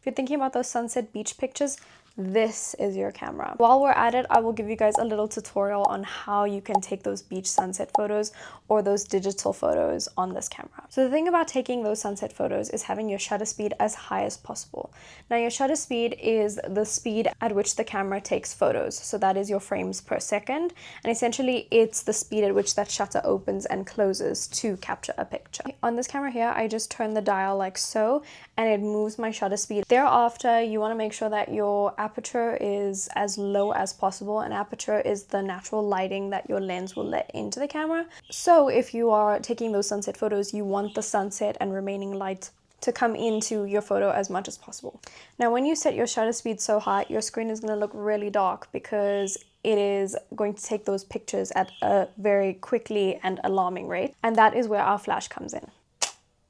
If you're thinking about those sunset beach pictures, this is your camera. While we're at it, I will give you guys a little tutorial on how you can take those beach sunset photos or those digital photos on this camera. So the thing about taking those sunset photos is having your shutter speed as high as possible. Now your shutter speed is the speed at which the camera takes photos. So that is your frames per second. And essentially it's the speed at which that shutter opens and closes to capture a picture. On this camera here, I just turn the dial like so, and it moves my shutter speed. Thereafter, you want to make sure that your aperture is as low as possible, and aperture is the natural lighting that your lens will let into the camera. So if you are taking those sunset photos, you want the sunset and remaining light to come into your photo as much as possible. Now when you set your shutter speed so high, your screen is going to look really dark because it is going to take those pictures at a very quickly and alarming rate, and that is where our flash comes in.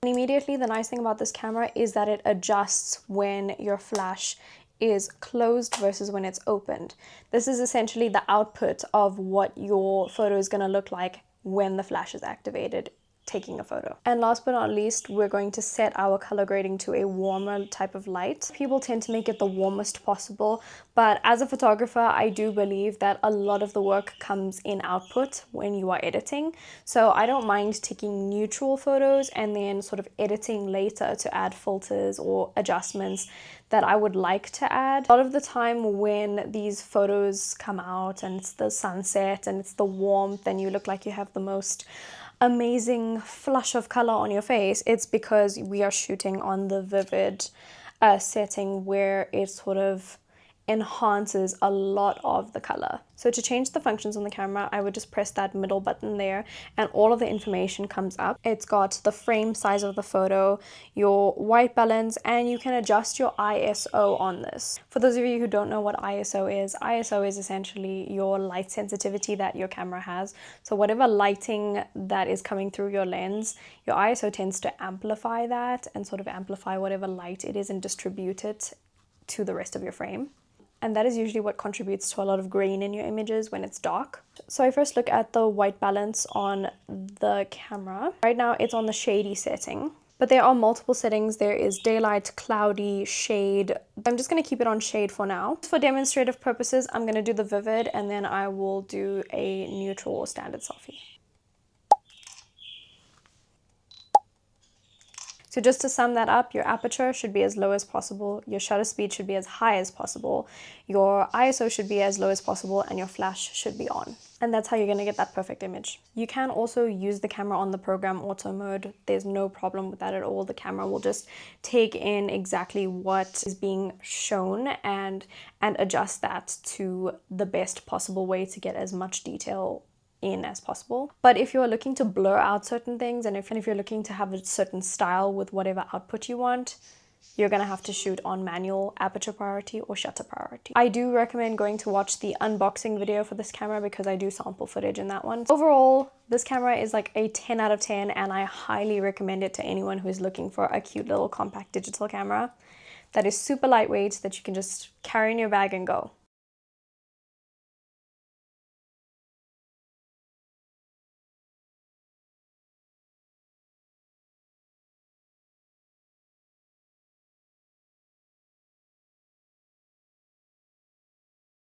And immediately, the nice thing about this camera is that it adjusts when your flash is closed versus when it's opened. This is essentially the output of what your photo is going to look like when the flash is activated taking a photo. And last but not least, we're going to set our color grading to a warmer type of light. People tend to make it the warmest possible, but as a photographer, I do believe that a lot of the work comes in output when you are editing. So I don't mind taking neutral photos and then sort of editing later to add filters or adjustments that I would like to add. A lot of the time when these photos come out and it's the sunset and it's the warmth and you look like you have the most amazing flush of color on your face, it's because we are shooting on the vivid setting where it sort of enhances a lot of the color. So to change the functions on the camera, I would just press that middle button there and all of the information comes up. It's got the frame size of the photo, your white balance, and you can adjust your ISO on this. For those of you who don't know what ISO is essentially your light sensitivity that your camera has. So whatever lighting that is coming through your lens, your ISO tends to amplify that and sort of amplify whatever light it is and distribute it to the rest of your frame. And that is usually what contributes to a lot of grain in your images when it's dark. So I first look at the white balance on the camera. Right now it's on the shady setting, but there are multiple settings. There is daylight, cloudy, shade. I'm just going to keep it on shade for now. For demonstrative purposes, I'm going to do the vivid and then I will do a neutral or standard selfie. So just to sum that up, your aperture should be as low as possible, your shutter speed should be as high as possible, your ISO should be as low as possible, and your flash should be on. And that's how you're going to get that perfect image. You can also use the camera on the program auto mode. There's no problem with that at all. The camera will just take in exactly what is being shown and adjust that to the best possible way to get as much detail in as possible. But if you're looking to blur out certain things and if you're looking to have a certain style with whatever output you want, you're gonna have to shoot on manual aperture priority or shutter priority. I do recommend going to watch the unboxing video for this camera because I do sample footage in that one. Overall, this camera is like a 10 out of 10 and I highly recommend it to anyone who is looking for a cute little compact digital camera that is super lightweight that you can just carry in your bag and go.